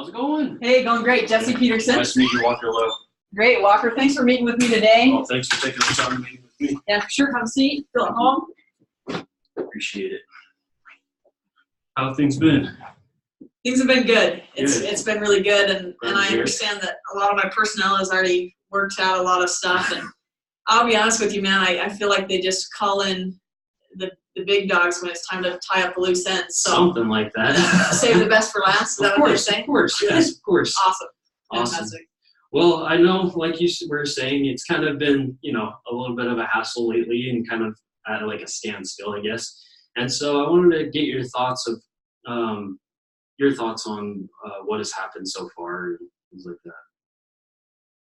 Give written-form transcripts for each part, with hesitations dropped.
How's it going? Hey, going great. Jesse Peterson. Nice to meet you, Walker Lowe. Great, Walker. Thanks for meeting with me today. Well, thanks for taking the time to meet with me. Yeah, for sure. Have a seat. Feel at home. Appreciate it. How have things been? Things have been good. Good. It's been really good, and I Good. understand that a lot of my personnel has already worked out a lot of stuff. And I'll be honest with you, man, I feel like they just call in the big dogs when it's time to tie up the loose ends. So Something like that. Save the best for last. Is that what they're saying? Of course, yes, of course. Awesome. Awesome. Fantastic. Well, I know, like you were saying, it's kind of been, a little bit of a hassle lately and kind of at like a standstill, I guess. And so I wanted to get your thoughts on what has happened so far and things like that.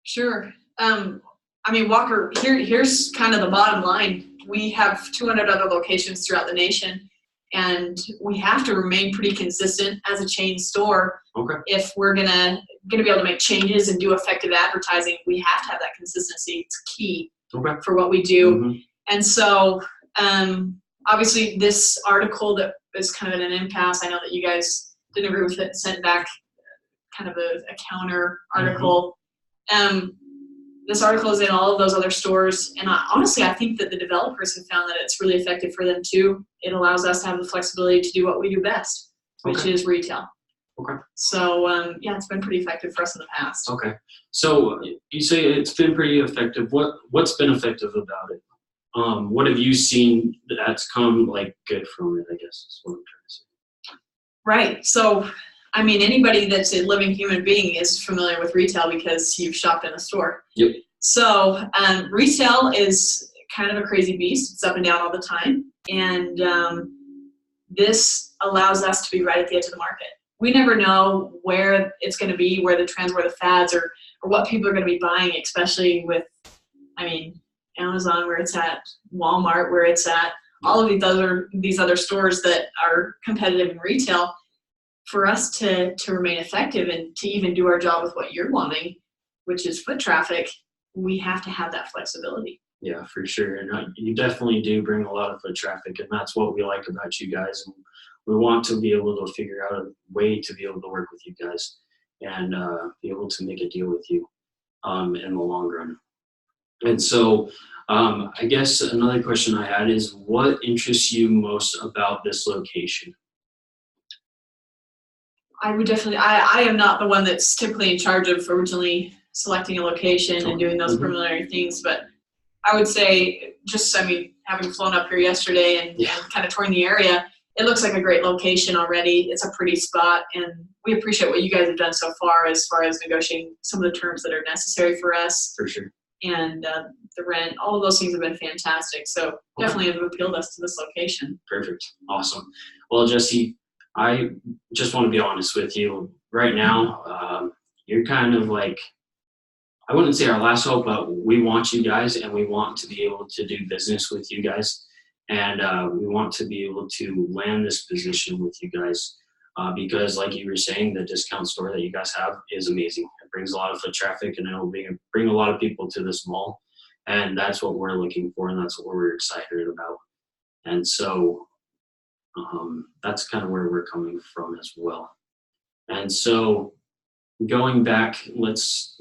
Sure. Walker, here's kind of the bottom line. We have 200 other locations throughout the nation, and we have to remain pretty consistent as a chain store. Okay. If we're gonna be able to make changes and do effective advertising, we have to have that consistency. It's key for what we do. Mm-hmm. And so, obviously, this article that is kind of in an impasse. I know that you guys didn't agree with it, sent back kind of a counter article. Mm-hmm. This article is in all of those other stores, and honestly, I think that the developers have found that it's really effective for them too. It allows us to have the flexibility to do what we do best, which is retail. Okay. So, it's been pretty effective for us in the past. Okay. So you say it's been pretty effective. What's been effective about it? What have you seen that's come good from it, I guess is what I'm trying to say. Right. So, anybody that's a living human being is familiar with retail because you've shopped in a store. Yep. So retail is kind of a crazy beast. It's up and down all the time. And this allows us to be right at the edge of the market. We never know where it's going to be, where the trends, where the fads, or what people are going to be buying, especially with, Amazon, where it's at, Walmart, where it's at, all of these other stores that are competitive in retail. For us to remain effective and to even do our job with what you're wanting, which is foot traffic, we have to have that flexibility. Yeah, for sure. And you definitely do bring a lot of foot traffic, and that's what we like about you guys. And we want to be able to figure out a way to be able to work with you guys and be able to make a deal with you in the long run. And so I guess another question I had is, what interests you most about this location? I would definitely, I am not the one that's typically in charge of originally selecting a location and doing those preliminary things, but I would say having flown up here yesterday and kind of touring the area, it looks like a great location already. It's a pretty spot, and we appreciate what you guys have done so far as negotiating some of the terms that are necessary for us. For sure. And the rent, all of those things have been fantastic. So definitely have appealed us to this location. Perfect. Awesome. Well, Jesse, I just want to be honest with you. Right now, you're kind of I wouldn't say our last hope, but we want you guys, and we want to be able to do business with you guys. And we want to be able to land this position with you guys because, like you were saying, the discount store that you guys have is amazing. It brings a lot of foot traffic, and it will bring a lot of people to this mall. And that's what we're looking for, and that's what we're excited about. And so that's kind of where we're coming from as well. And so going back, let's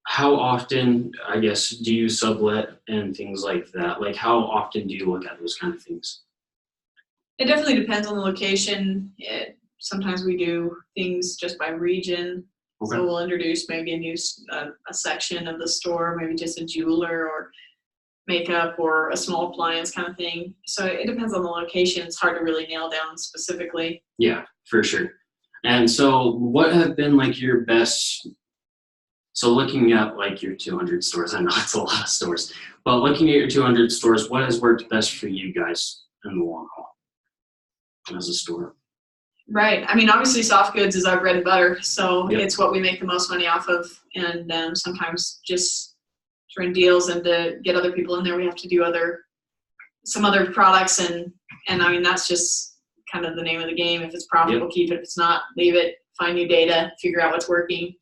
how often, I guess, do you sublet and things like that? How often do you look at those kind of things? It definitely depends on the location. Sometimes we do things just by region. Okay. So we'll introduce maybe a new a section of the store, maybe just a jeweler or makeup or a small appliance kind of thing. So it depends on the location. It's hard to really nail down specifically. Yeah, for sure. And so what have been your best, so looking at your 200 stores, I know it's a lot of stores, but looking at your 200 stores, what has worked best for you guys in the long haul as a store? Right. Obviously soft goods is our bread and butter. So It's what we make the most money off of. And sometimes just to run deals and to get other people in there, we have to do some other products. And that's just kind of the name of the game. If it's profitable, keep it. If it's not, leave it, find new data, figure out what's working.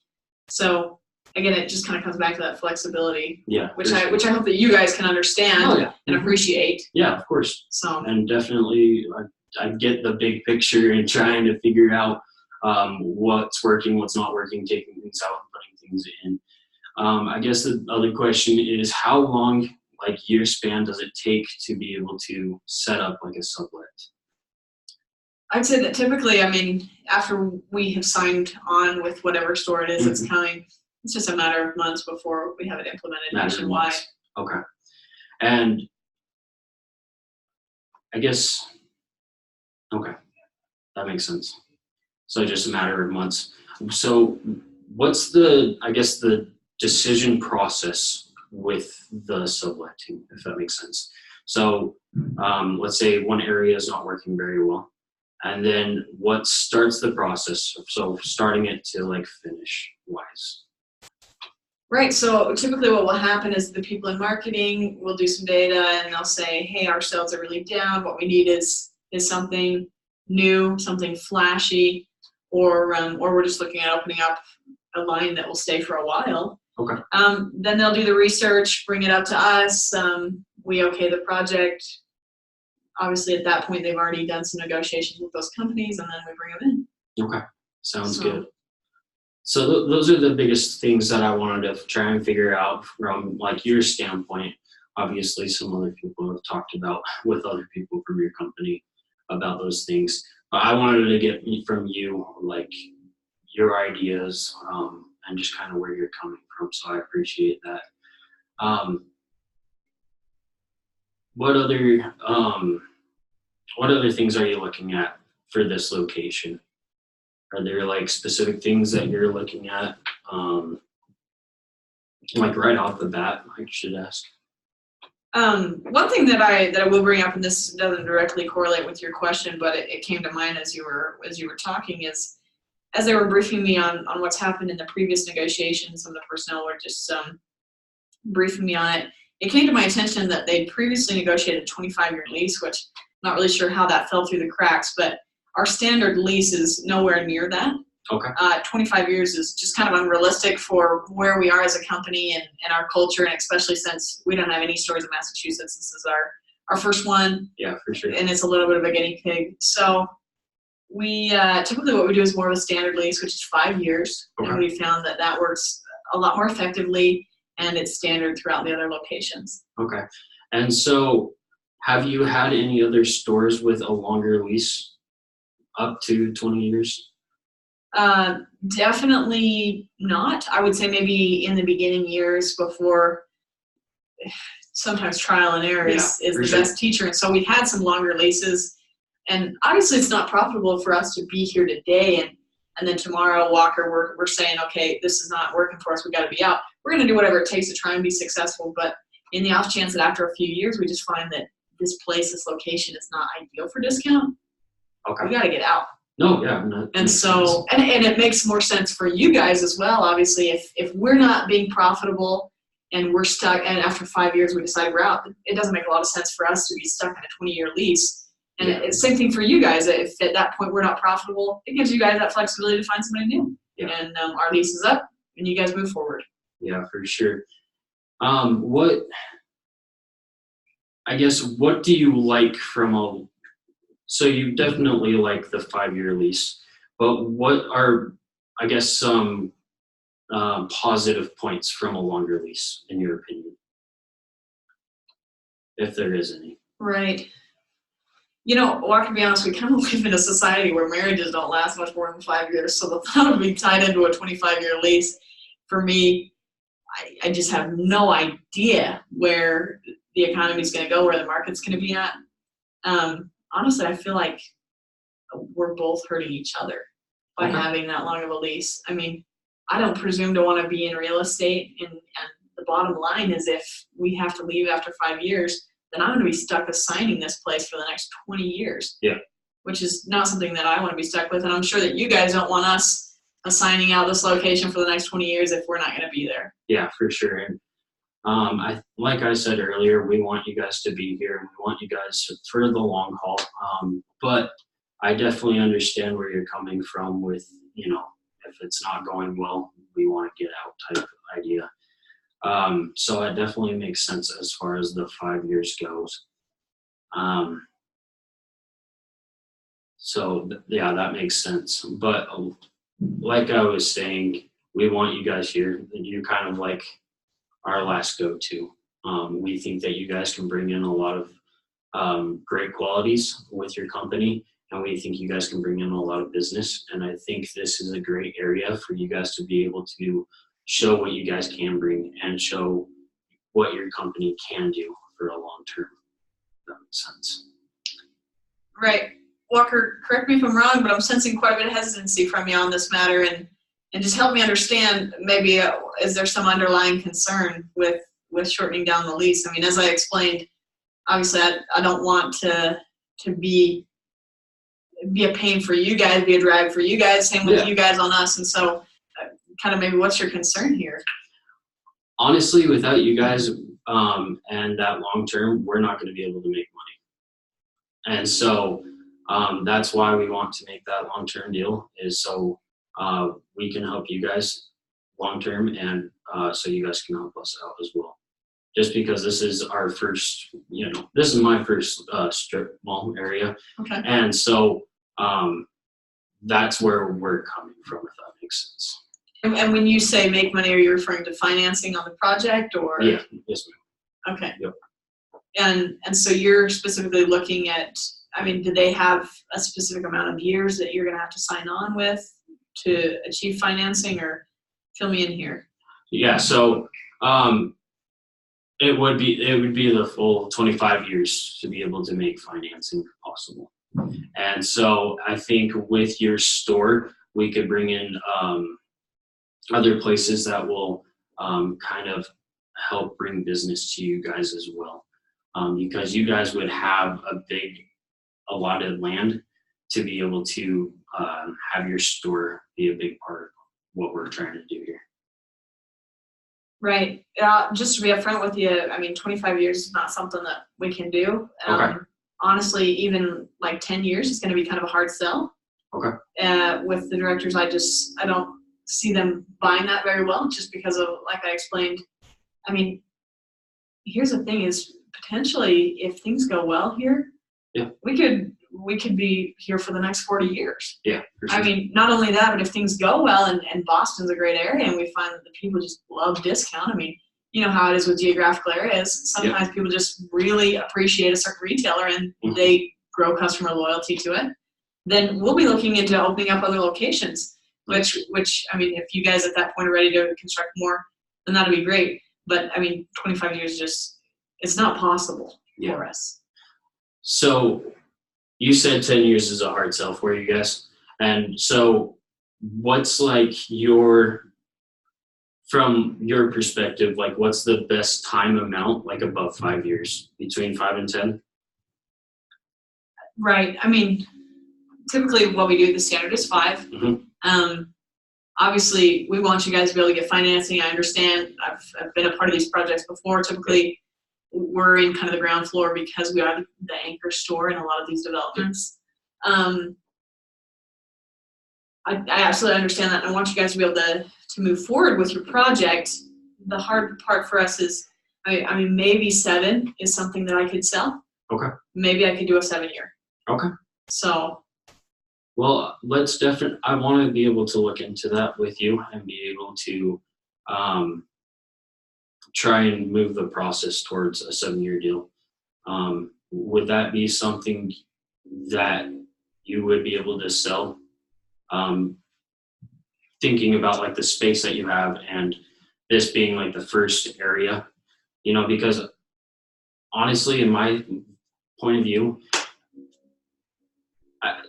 So again, it just kind of comes back to that flexibility, which I hope that you guys can understand and appreciate. Yeah, of course. So and definitely I get the big picture and trying to figure out what's working, what's not working, taking things out, putting things in. I guess the other question is how long, like year span, does it take to be able to set up like a sublet? I'd say that typically, I mean, after we have signed on with whatever store it is that's coming, it's just a matter of months before we have it implemented nationwide. Okay. And I guess, okay, that makes sense. So just a matter of months. So what's the, I guess, the decision process with the subletting, if that makes sense? So let's say one area is not working very well. And then what starts the process? So starting it to like finish wise. Right. So typically what will happen is the people in marketing will do some data and they'll say, hey, our sales are really down. What we need is something new, something flashy, or we're just looking at opening up a line that will stay for a while. Okay. Then they'll do the research, bring it up to us. We okay the project. Obviously, at that point, they've already done some negotiations with those companies, and then we bring them in. Okay, sounds good. So those are the biggest things that I wanted to try and figure out from like your standpoint. Obviously, some other people have talked about with other people from your company about those things, but I wanted to get from you like your ideas and just kind of where you're coming from. So I appreciate that. What other things are you looking at for this location? Are there like specific things that you're looking at? Like right off the bat, I should ask. One thing that I will bring up, and this doesn't directly correlate with your question, but it came to mind as you were talking, is as they were briefing me on what's happened in the previous negotiations, and the personnel were just briefing me on it. It came to my attention that they'd previously negotiated a 25-year lease, which I'm not really sure how that fell through the cracks, but our standard lease is nowhere near that. Okay. 25 years is just kind of unrealistic for where we are as a company and our culture, and especially since we don't have any stores in Massachusetts. This is our first one. Yeah, for sure. And it's a little bit of a guinea pig. So we typically what we do is more of a standard lease, which is 5 years. Okay. And we found that works a lot more effectively, and it's standard throughout the other locations. Okay. And so have you had any other stores with a longer lease up to 20 years? Definitely not. I would say maybe in the beginning years before, sometimes trial and error is the best teacher. And so we had some longer leases, and obviously it's not profitable for us to be here today and then tomorrow, Walker, we're saying, okay, this is not working for us. We got to be out. We're going to do whatever it takes to try and be successful. But in the off chance that after a few years, we just find that this place, this location is not ideal for discount, okay, we got to get out. No, yeah. And so, and it makes more sense for you guys as well. Obviously, if we're not being profitable and we're stuck, and after 5 years we decide we're out, it doesn't make a lot of sense for us to be stuck in a 20-year lease. And it's same thing for you guys. If at that point we're not profitable, it gives you guys that flexibility to find somebody new. Yeah. And our lease is up, and you guys move forward. Yeah, for sure. What do you like from so you definitely like the 5-year lease, but what are, some positive points from a longer lease, in your opinion? If there is any. Right. Walker, to be honest, we kind of live in a society where marriages don't last much more than 5 years. So the thought of being tied into a 25-year lease, for me, I just have no idea where the economy is going to go, where the market's going to be at. Honestly, I feel like we're both hurting each other by having that long of a lease. I mean, I don't presume to want to be in real estate, and the bottom line is if we have to leave after 5 years, then I'm going to be stuck assigning this place for the next 20 years. Yeah. Which is not something that I want to be stuck with. And I'm sure that you guys don't want us assigning out this location for the next 20 years if we're not going to be there. Yeah, for sure. And like I said earlier, we want you guys to be here, and we want you guys for the long haul. But I definitely understand where you're coming from with, if it's not going well, we want to get out type of idea. So it definitely makes sense as far as the 5 years goes. So yeah, that makes sense. But like I was saying, we want you guys here. You're kind of like our last go-to. We think that you guys can bring in a lot of great qualities with your company, and we think you guys can bring in a lot of business. And I think this is a great area for you guys to be able to show what you guys can bring and show what your company can do for a long term. If that makes sense. Right. Walker, correct me if I'm wrong, but I'm sensing quite a bit of hesitancy from you on this matter, and just help me understand, maybe is there some underlying concern with shortening down the lease? I mean, as I explained, obviously I don't want to be a pain for you guys, be a drag for you guys, same with you guys on us. And so kind of maybe what's your concern here? Honestly, without you guys and that long term, we're not going to be able to make money. And so that's why we want to make that long term deal, is so we can help you guys long term, and so you guys can help us out as well. Just because this is our first, this is my first strip mall area. Okay. And so that's where we're coming from, if that makes sense. And when you say make money, are you referring to financing on the project, or? Yeah, yes, ma'am. Okay. Yep. And so you're specifically looking at, I mean, do they have a specific amount of years that you're going to have to sign on with to achieve financing, or fill me in here? Yeah, so it would be the full 25 years to be able to make financing possible. And so I think with your store, we could bring in other places that will kind of help bring business to you guys as well, because you guys would have a lot of land to be able to have your store be a big part of what we're trying to do here. Right. Just to be upfront with you, I mean, 25 years is not something that we can do. Okay. Honestly, even like 10 years is going to be kind of a hard sell. Okay. With the directors, I don't see them buying that very well, just because of, like I explained. I mean, here's the thing: is potentially, if things go well here, we could be here for the next 40 years. Yeah. For sure. I mean, not only that, but if things go well, and Boston's a great area, and we find that the people just love discount. I mean, you know how it is with geographical areas. Sometimes people just really appreciate a certain retailer, and they grow customer loyalty to it. Then we'll be looking into opening up other locations, which I mean, if you guys at that point are ready to construct more, then that'll be great. But I mean, 25 years it's not possible for us. So you said 10 years is a hard sell for you guys. And so what's like from your perspective, like what's the best time amount, like above 5 years, between 5 and 10? Right. I mean, typically what we do, the standard is 5. Mm-hmm. Obviously, we want you guys to be able to get financing. I understand. I've been a part of these projects before. Typically, we're in kind of the ground floor because we are the anchor store in a lot of these developments. I absolutely understand that. And I want you guys to be able to move forward with your project. The hard part for us is, I mean, maybe 7 is something that I could sell. Okay. Maybe I could do a 7-year. Okay. So. Well, I want to be able to look into that with you and be able to try and move the process towards a 7-year deal. Would that be something that you would be able to sell? Thinking about like the space that you have and this being like the first area, because honestly, in my point of view,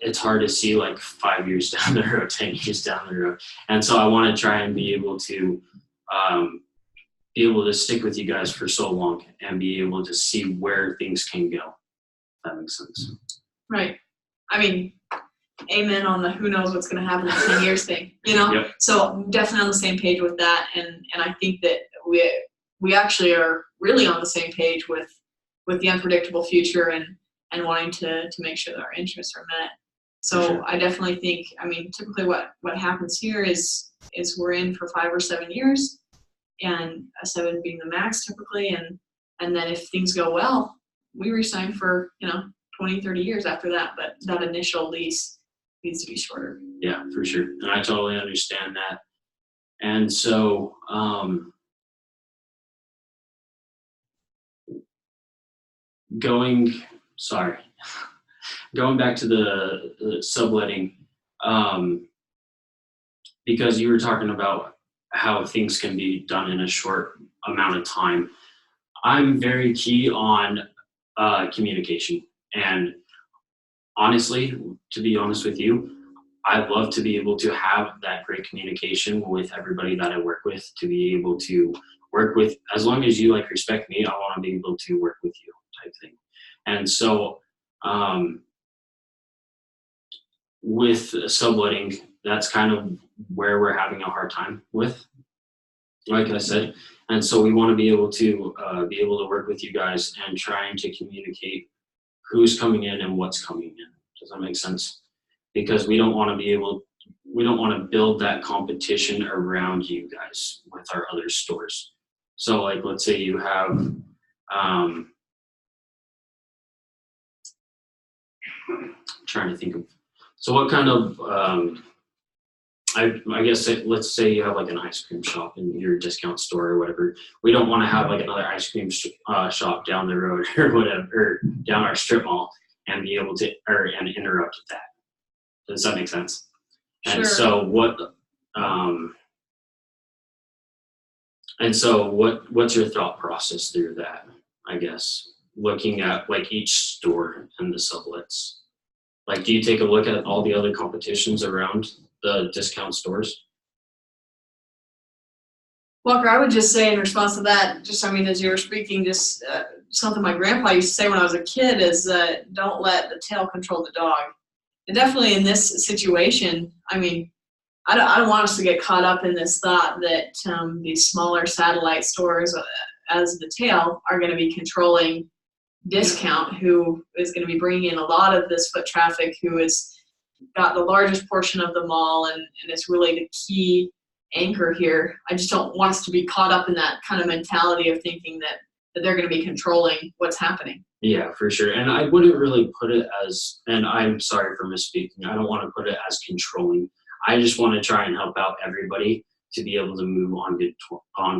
it's hard to see like 5 years down the road, 10 years down the road. And so I want to try and be able to stick with you guys for so long and be able to see where things can go. If that makes sense. Right. I mean, amen on the who knows what's going to happen in 10 years thing, Yep. So definitely on the same page with that. And I think that we actually are really on the same page with the unpredictable future and wanting to make sure that our interests are met. So sure. I definitely think, I mean, typically what happens here is we're in for 5 or 7 years, and a 7 being the max typically. And then if things go well, we resign for, 20, 30 years after that, but that initial lease needs to be shorter. Yeah, for sure. And I totally understand that. And so, going, sorry, going back to the subletting, because you were talking about how things can be done in a short amount of time. I'm very key on communication. And honestly, to be honest with you, I love to be able to have that great communication with everybody that I work with, to be able to work with, as long as you like respect me, I want to be able to work with you type thing. And so, with subletting, that's kind of where we're having a hard time with, like I said. And so we want to be able to work with you guys and trying to communicate who's coming in and what's coming in. Does that make sense? Because we don't want to build that competition around you guys with our other stores. So like, let's say you have, trying to think of, so what kind of, I guess let's say you have like an ice cream shop in your discount store or whatever. We don't want to have like another ice cream shop down the road or whatever, or down our strip mall, and be able to, and interrupt that. Does that make sense? Sure. And so what's your thought process through that? I guess looking at like each store and the sublets. Like, do you take a look at all the other competitions around the discount stores? Walker, I would just say in response to that, just, I mean, as you were speaking, just something my grandpa used to say when I was a kid is don't let the tail control the dog. And definitely in this situation, I mean, I don't want us to get caught up in this thought that these smaller satellite stores as the tail are going to be controlling discount, who is going to be bringing in a lot of this foot traffic, who has got the largest portion of the mall and is really the key anchor here. I just don't want us to be caught up in that kind of mentality of thinking that they're going to be controlling what's happening. Yeah, for sure. And I wouldn't really put it as, and I'm sorry for misspeaking, I don't want to put it as controlling. I just want to try and help out everybody to be able to move on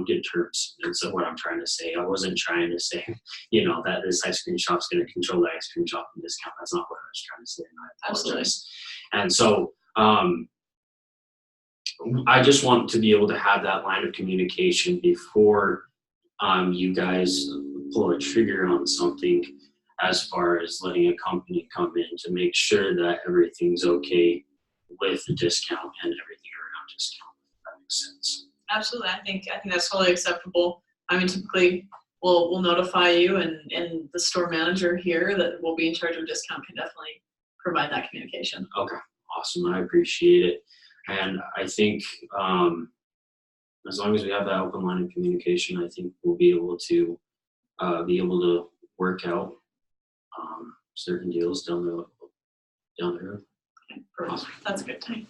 good terms. And so what I'm trying to say, I wasn't trying to say, that this ice cream shop's going to control the ice cream shop and discount. That's not what I was trying to say, and I apologize. And so I just want to be able to have that line of communication before you guys pull a trigger on something, as far as letting a company come in, to make sure that everything's okay with the discount and everything around discount. If that makes sense. Absolutely. I think that's totally acceptable. I mean, typically we'll notify you, and the store manager here that will be in charge of discount can definitely provide that communication. Okay, awesome. I appreciate it. And I think as long as we have that open line of communication, I think we'll be able to work out certain deals down the road. Okay, perfect. Awesome. That's a good thing.